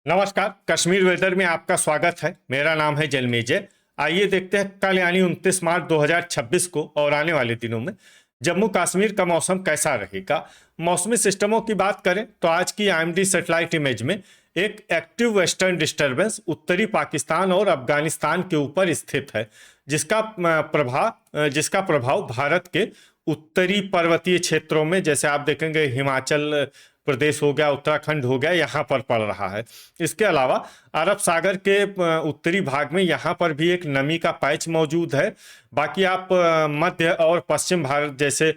नमस्कार। कश्मीर वेदर में आपका स्वागत है। मेरा नाम है जलमेजय। आइए देखते हैं कल यानी 29 मार्च 2026 को और आने वाले दिनों में जम्मू कश्मीर का मौसम कैसा रहेगा। मौसमी सिस्टमों की बात करें तो आज की आईएमडी सैटेलाइट इमेज में एक एक्टिव वेस्टर्न डिस्टरबेंस उत्तरी पाकिस्तान और अफगानिस्तान के ऊपर स्थित है, जिसका प्रभाव भारत के उत्तरी पर्वतीय क्षेत्रों में, जैसे आप देखेंगे हिमाचल प्रदेश हो गया, उत्तराखंड हो गया, यहाँ पर पड़ रहा है। इसके अलावा अरब सागर के उत्तरी भाग में यहाँ पर भी एक नमी का पैच मौजूद है। बाकी आप मध्य और पश्चिम भारत जैसे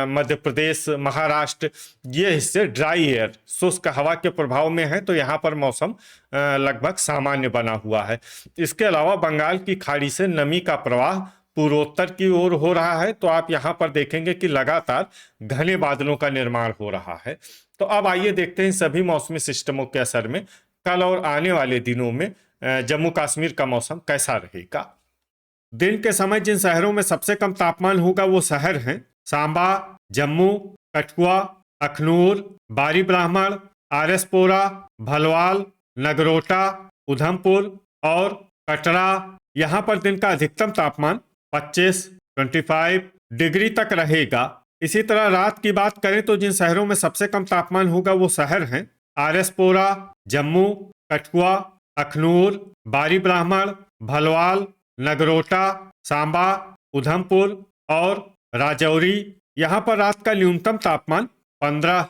मध्य प्रदेश, महाराष्ट्र, ये हिस्से ड्राई एयर, शुष्क हवा के प्रभाव में है, तो यहाँ पर मौसम लगभग सामान्य बना हुआ है। इसके अलावा बंगाल की खाड़ी से नमी का प्रवाह पूर्वोत्तर की ओर हो रहा है, तो आप यहाँ पर देखेंगे कि लगातार घने बादलों का निर्माण हो रहा है। तो अब आइए देखते हैं सभी मौसमी सिस्टमों के असर में कल और आने वाले दिनों में जम्मू कश्मीर का मौसम कैसा रहेगा। दिन के समय जिन शहरों में सबसे कम तापमान होगा वो शहर हैं सांबा, जम्मू, कठुआ, अखनूर, बारी ब्राह्मण, आरएसपोरा, भलवाल, नगरोटा, उधमपुर और कटरा। यहाँ पर दिन का अधिकतम तापमान 25 डिग्री तक रहेगा। इसी तरह रात की बात करें तो जिन शहरों में सबसे कम तापमान होगा वो शहर हैं आरएसपोरा, जम्मू, कठुआ, अखनूर, बारी ब्राह्मण, भलवाल, नगरोटा, सांबा, उधमपुर और राजौरी। यहाँ पर रात का न्यूनतम तापमान 15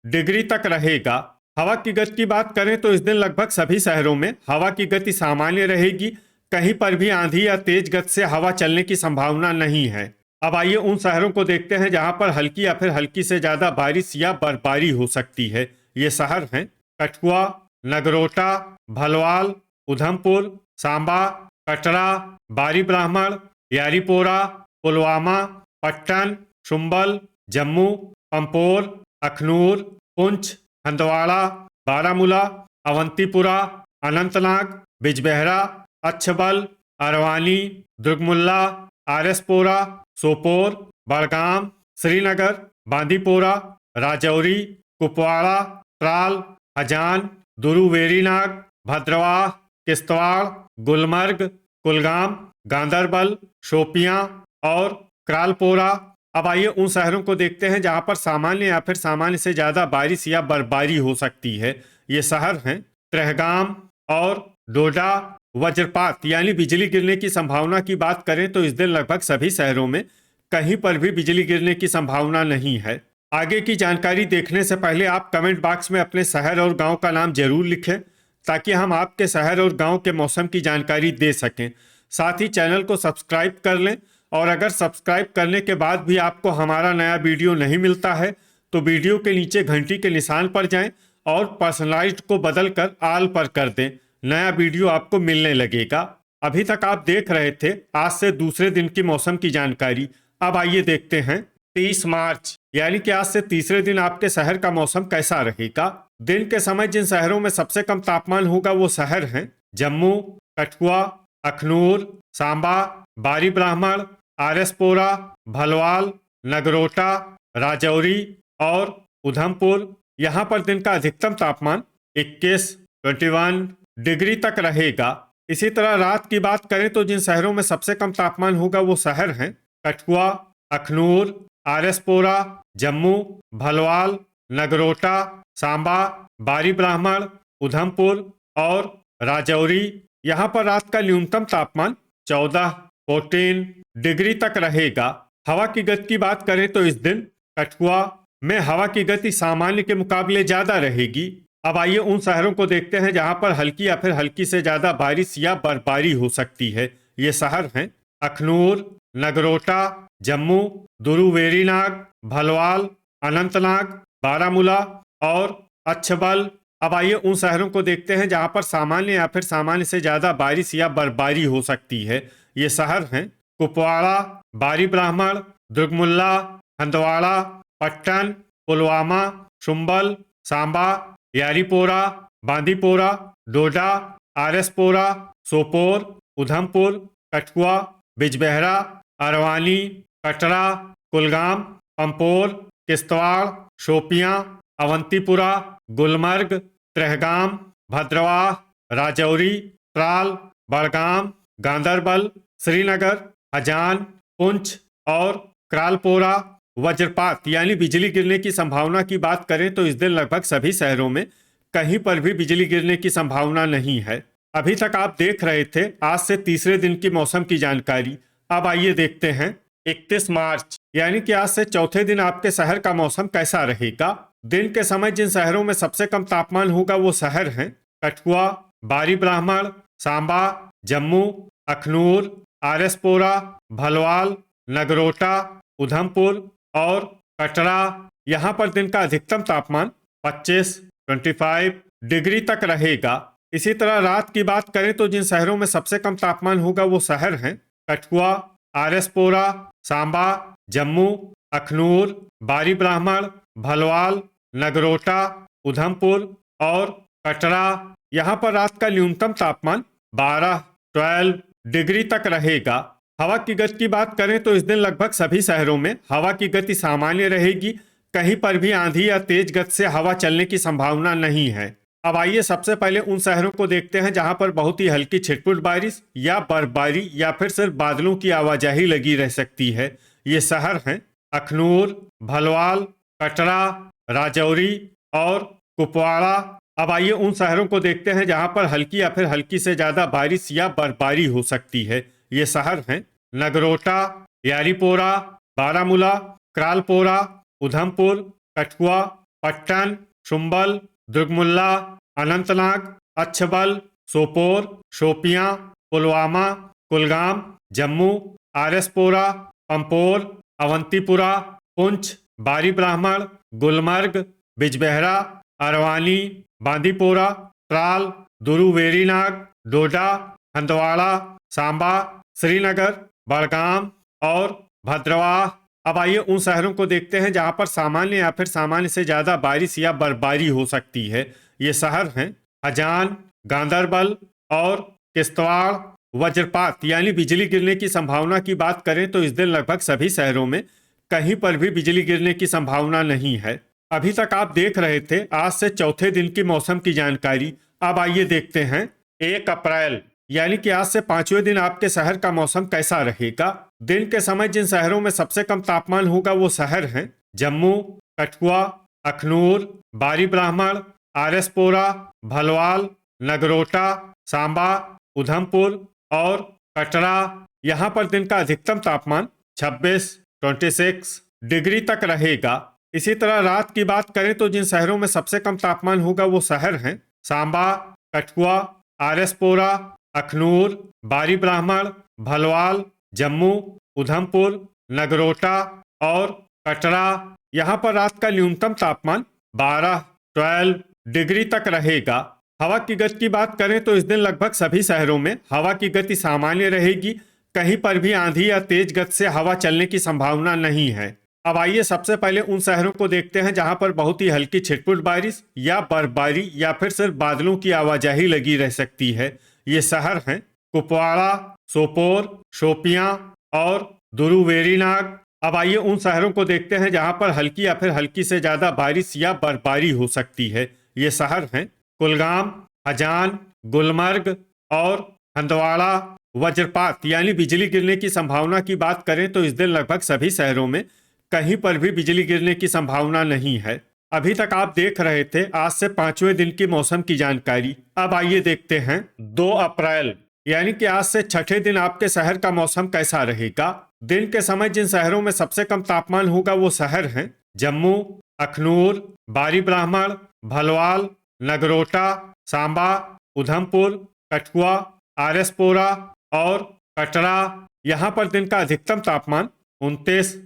डिग्री तक रहेगा। हवा की गति की बात करें तो इस दिन लगभग सभी शहरों में हवा की गति सामान्य रहेगी। कहीं पर भी आंधी या तेज गति से हवा चलने की संभावना नहीं है। अब आइए उन शहरों को देखते हैं जहां पर हल्की या फिर हल्की से ज्यादा बारिश या बर्फबारी हो सकती है। ये शहर हैं कठुआ, नगरोटा, भलवाल, उधमपुर, सांबा, कटरा, बारी ब्राह्मण, यारीपोरा, पुलवामा, पट्टन, शुम्बल, जम्मू, पंपोर, अखनूर, पुंछ, हंदवाड़ा, बारामूला, अवंतीपुरा, अनंतनाग, बिजबेहरा, अच्छबल, अरवानी, दुर्गमुल्ला, आरएसपोरा, सोपोर, बड़गाम, श्रीनगर, बांदीपोरा, राजौरी, कुपवाड़ा, त्राल, हजान, दुरू वेरीनाग, भद्रवाह, किश्तवाड़, गुलमर्ग, कुलगाम, गांदरबल, शोपियां और क्रालपोरा। अब आइए उन शहरों को देखते हैं जहां पर सामान्य या फिर सामान्य से ज्यादा बारिश या बर्फबारी हो सकती है। ये शहर हैं त्रेहगाम और डोडा। वज्रपात यानी बिजली गिरने की संभावना की बात करें तो इस दिन लगभग सभी शहरों में कहीं पर भी बिजली गिरने की संभावना नहीं है। आगे की जानकारी देखने से पहले आप कमेंट बॉक्स में अपने शहर और गांव का नाम जरूर लिखें ताकि हम आपके शहर और गांव के मौसम की जानकारी दे सकें। साथ ही चैनल को सब्सक्राइब कर लें और अगर सब्सक्राइब करने के बाद भी आपको हमारा नया वीडियो नहीं मिलता है तो वीडियो के नीचे घंटी के निशान पर जाएं और पर्सनलाइज्ड को बदलकर ऑल पर कर दें। नया वीडियो आपको मिलने लगेगा। अभी तक आप देख रहे थे आज से दूसरे दिन की मौसम की जानकारी। अब आइए देखते हैं 30 मार्च यानी कि आज से तीसरे दिन आपके शहर का मौसम कैसा रहेगा। दिन के समय जिन शहरों में सबसे कम तापमान होगा वो शहर हैं जम्मू, कठुआ, अखनूर, सांबा, बारी ब्राह्मण, आरएसपोरा, भलवाल, नगरोटा, राजौरी और उधमपुर। यहाँ पर दिन का अधिकतम तापमान 21 डिग्री तक रहेगा। इसी तरह रात की बात करें तो जिन शहरों में सबसे कम तापमान होगा वो शहर हैं कठुआ, अखनूर, आरएसपोरा, जम्मू, भलवाल, नगरोटा, सांबा, बारी ब्राह्मण, उधमपुर और राजौरी। यहाँ पर रात का न्यूनतम तापमान 14 डिग्री तक रहेगा। हवा की गति की बात करें तो इस दिन कठुआ में हवा की गति सामान्य के मुकाबले ज्यादा रहेगी। अब आइए उन शहरों को देखते हैं जहां पर हल्की या फिर हल्की से ज्यादा बारिश या बर्फबारी हो सकती है। ये शहर हैं अखनूर, नगरोटा, जम्मू, दुरू वेरीनाग, भलवाल, अनंतनाग, बारामूला और अच्छबल। अब आइए उन शहरों को देखते हैं जहां पर सामान्य या फिर सामान्य से ज्यादा बारिश या बर्फबारी हो सकती है। ये शहर हैं कुपवाड़ा, बारी ब्राह्मण, दुर्गमुल्ला, हंदवाड़ा, पट्टन, पुलवामा, शुम्बल, सांबा, यारीपोरा, बांदीपोरा, डोडा, आरएसपोरा, सोपोर, उधमपुर, कठुआ, बिजबेहरा, अरवानी, कटरा, कुलगाम, पंपोर, किश्तवाड़, शोपियां, अवंतीपुरा, गुलमर्ग, त्रेहगाम, भद्रवाह, राजौरी, त्राल, बड़गाम, गांदरबल, श्रीनगर, हजान, पुंछ और क्रालपोरा। वज्रपात यानी बिजली गिरने की संभावना की बात करें तो इस दिन लगभग सभी शहरों में कहीं पर भी बिजली गिरने की संभावना नहीं है। अभी तक आप देख रहे थे आज से तीसरे दिन की मौसम की जानकारी। अब आइए देखते हैं 31 मार्च यानी कि आज से चौथे दिन आपके शहर का मौसम कैसा रहेगा। दिन के समय जिन शहरों में सबसे कम तापमान होगा वो शहर हैं कठुआ, बारी ब्राह्मण, सांबा, जम्मू, अखनूर, आरएसपोरा, भलवाल, नगरोटा, उधमपुर और कटरा। यहाँ पर दिन का अधिकतम तापमान 25 डिग्री तक रहेगा। इसी तरह रात की बात करें तो जिन शहरों में सबसे कम तापमान होगा वो शहर हैं कठुआ, आरएसपोरा, सांबा, जम्मू, अखनूर, बारी ब्राह्मण, भलवाल, नगरोटा, उधमपुर और कटरा। यहाँ पर रात का न्यूनतम तापमान 12 डिग्री तक रहेगा। हवा की गति की बात करें तो इस दिन लगभग सभी शहरों में हवा की गति सामान्य रहेगी। कहीं पर भी आंधी या तेज गति से हवा चलने की संभावना नहीं है। अब आइए सबसे पहले उन शहरों को देखते हैं जहां पर बहुत ही हल्की छिटपुट बारिश या बर्फबारी या फिर सिर्फ बादलों की आवाजाही लगी रह सकती है। ये शहर हैं अखनूर, भलवाल, कटरा, राजौरी और कुपवाड़ा। अब आइए उन शहरों को देखते हैं जहां पर हल्की या फिर हल्की से ज्यादा बारिश या बर्फबारी हो सकती है। ये शहर हैं नगरोटा, यारीपोरा, बारामूला, क्रालपोरा, उधमपुर, कठुआ, पट्टन, शुम्बल, दुर्गमुल्ला, अनंतनाग, अच्छबल, सोपोर, शोपियां, पुलवामा, कुलगाम, जम्मू, आरएसपोरा, पंपोर, अवंतीपुरा, पुंछ, बारी ब्राह्मण, गुलमर्ग, बिजबेहरा, अरवानी, बांदीपोरा, त्राल, दुरू वेरीनाग, डोडा, हंदवाड़ा, सांबा, श्रीनगर, बड़गाम और भद्रवाह। अब आइए उन शहरों को देखते हैं जहां पर सामान्य या फिर सामान्य से ज्यादा बारिश या बर्फबारी हो सकती है। ये शहर हैं हजान, गांदरबल और किश्तवाड़। वज्रपात यानी बिजली गिरने की संभावना की बात करें तो इस दिन लगभग सभी शहरों में कहीं पर भी बिजली गिरने की संभावना नहीं है। अभी तक आप देख रहे थे आज से चौथे दिन की मौसम की जानकारी। अब आइए देखते हैं 1 अप्रैल यानी कि आज से पांचवें दिन आपके शहर का मौसम कैसा रहेगा। दिन के समय जिन शहरों में सबसे कम तापमान होगा वो शहर हैं जम्मू, कठुआ, अखनूर, बारी ब्राह्मण, आरएसपोरा, भलवाल, नगरोटा, सांबा, उधमपुर और कटरा। यहाँ पर दिन का अधिकतम तापमान 26 डिग्री तक रहेगा। इसी तरह रात की बात करें तो जिन शहरों में सबसे कम तापमान होगा वो शहर हैं सांबा, कठुआ, आरएसपोरा, अखनूर, बारी ब्राह्मण, भलवाल, जम्मू, उधमपुर, नगरोटा और कटरा। यहाँ पर रात का न्यूनतम तापमान 12 डिग्री तक रहेगा। हवा की गति की बात करें तो इस दिन लगभग सभी शहरों में हवा की गति सामान्य रहेगी। कहीं पर भी आंधी या तेज गति से हवा चलने की संभावना नहीं है। अब आइए सबसे पहले उन शहरों को देखते हैं जहां पर बहुत ही हल्की छिटपुट बारिश या बर्फबारी या फिर सिर्फ बादलों की आवाजाही लगी रह सकती है। ये शहर हैं कुपवाड़ा, सोपोर, शोपियां और दुरू वेरीनाग। अब आइए उन शहरों को देखते हैं जहां पर हल्की या फिर हल्की से ज्यादा बारिश या बर्फबारी हो सकती है। ये शहर हैं कुलगाम, हजान, गुलमर्ग और हंदवाड़ा। वज्रपात यानी बिजली गिरने की संभावना की बात करें तो इस दिन लगभग सभी शहरों में कहीं पर भी बिजली गिरने की संभावना नहीं है। अभी तक आप देख रहे थे आज से पांचवें दिन की मौसम की जानकारी। अब आइए देखते हैं 2 अप्रैल यानी कि आज से छठे दिन आपके शहर का मौसम कैसा रहेगा। दिन के समय जिन शहरों में सबसे कम तापमान होगा वो शहर हैं जम्मू, अखनूर, बारी ब्राह्मण, भलवाल, नगरोटा, सांबा, उधमपुर, कठुआ, आरएसपोरा और कटरा। यहाँ पर दिन का अधिकतम तापमान 29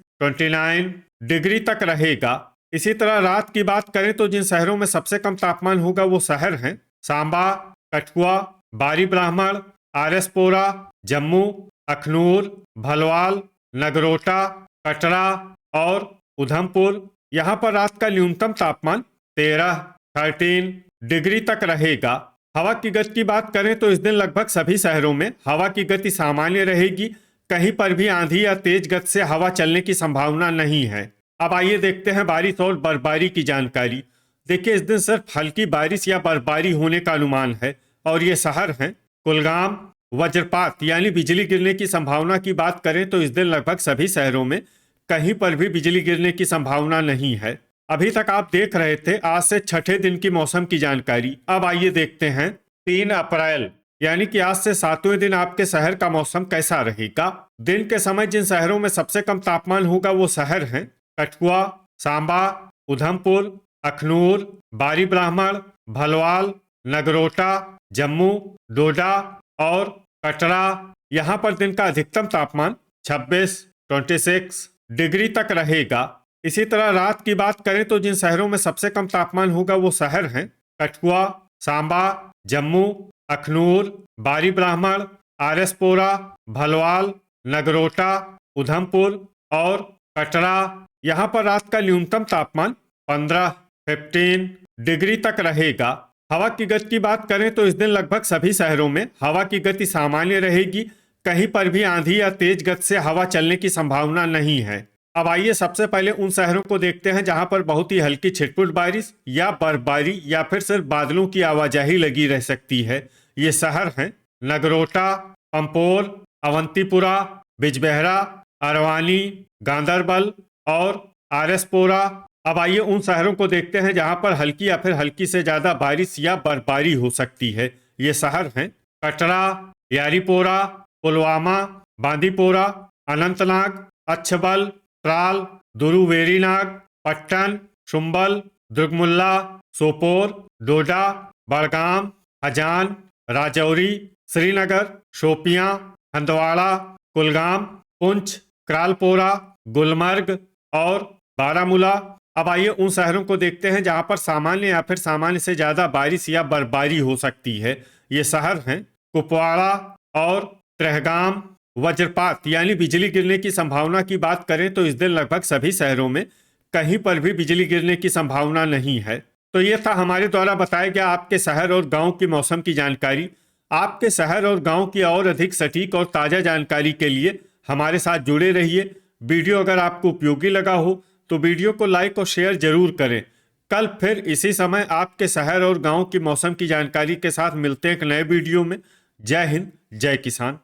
डिग्री तक रहेगा। इसी तरह रात की बात करें तो जिन शहरों में सबसे कम तापमान होगा वो शहर हैं सांबा, कठुआ, बारी ब्राह्मण, आरएसपोरा, जम्मू, अखनूर, भलवाल, नगरोटा, कटरा और उधमपुर। यहाँ पर रात का न्यूनतम तापमान 13 डिग्री तक रहेगा। हवा की गति की बात करें तो इस दिन लगभग सभी शहरों में हवा की गति सामान्य रहेगी। कहीं पर भी आंधी या तेज गति से हवा चलने की संभावना नहीं है। अब आइए देखते हैं बारिश और बर्फबारी की जानकारी। देखिए, इस दिन सिर्फ हल्की बारिश या बर्फबारी होने का अनुमान है और ये शहर हैं कुलगाम। वज्रपात यानी बिजली गिरने की संभावना की बात करें तो इस दिन लगभग सभी शहरों में कहीं पर भी बिजली गिरने की संभावना नहीं है। अभी तक आप देख रहे थे आज से छठे दिन की मौसम की जानकारी। अब आइए देखते हैं 3 अप्रैल यानी कि आज से 7वें दिन आपके शहर का मौसम कैसा रहेगा। दिन के समय जिन शहरों में सबसे कम तापमान होगा वो शहर हैं कठुआ, सांबा, उधमपुर, अखनूर, बारी ब्राह्मण, भलवाल, नगरोटा, जम्मू, डोडा और कटरा। यहाँ पर दिन का अधिकतम तापमान 26 डिग्री तक रहेगा। इसी तरह रात की बात करें तो जिन शहरों में सबसे कम तापमान होगा वो शहर हैं कठुआ, सांबा, जम्मू, अखनूर, बारी ब्राह्मण, आरएसपोरा, भलवाल, नगरोटा, उधमपुर और कटरा। यहाँ पर रात का न्यूनतम तापमान 15 डिग्री तक रहेगा। हवा की गति की बात करें तो इस दिन लगभग सभी शहरों में हवा की गति सामान्य रहेगी। कहीं पर भी आंधी या तेज गति से हवा चलने की संभावना नहीं है। अब आइए सबसे पहले उन शहरों को देखते हैं जहां पर बहुत ही हल्की छिटपुट बारिश या बर्फबारी या फिर सिर्फ बादलों की आवाजाही लगी रह सकती है। ये शहर हैं नगरोटा, पंपोर, अवंतीपुरा, बिजबेहरा, अरवानी, गांदरबल और आरएसपोरा। अब आइए उन शहरों को देखते हैं जहां पर हल्की या फिर हल्की से ज्यादा बारिश या बर्फबारी हो सकती है। ये शहर हैं कटरा, यारीपोरा, पुलवामा, बांदीपोरा, अनंतनाग, अच्छबल, त्राल, दुरुवेरीनाग, पट्टन, शुम्बल, दुर्गमुल्ला, सोपोर, डोडा, बड़गाम, हजान, राजौरी, श्रीनगर, शोपियां, हंदवाड़ा, कुलगाम, पुंछ, क्रालपोरा, गुलमर्ग और बारामूला। अब आइए उन शहरों को देखते हैं जहां पर सामान्य या फिर सामान्य से ज्यादा बारिश या बर्फबारी हो सकती है। ये शहर हैं कुपवाड़ा और त्रेहगाम। वज्रपात यानी बिजली गिरने की संभावना की बात करें तो इस दिन लगभग सभी शहरों में कहीं पर भी बिजली गिरने की संभावना नहीं है। तो ये था हमारे द्वारा बताया गया आपके शहर और गांव की मौसम की जानकारी। आपके शहर और गांव की और अधिक सटीक और ताज़ा जानकारी के लिए हमारे साथ जुड़े रहिए। वीडियो अगर आपको उपयोगी लगा हो तो वीडियो को लाइक और शेयर जरूर करें। कल फिर इसी समय आपके शहर और गांव की मौसम की जानकारी के साथ मिलते हैं एक नए वीडियो में। जय हिंद, जय किसान।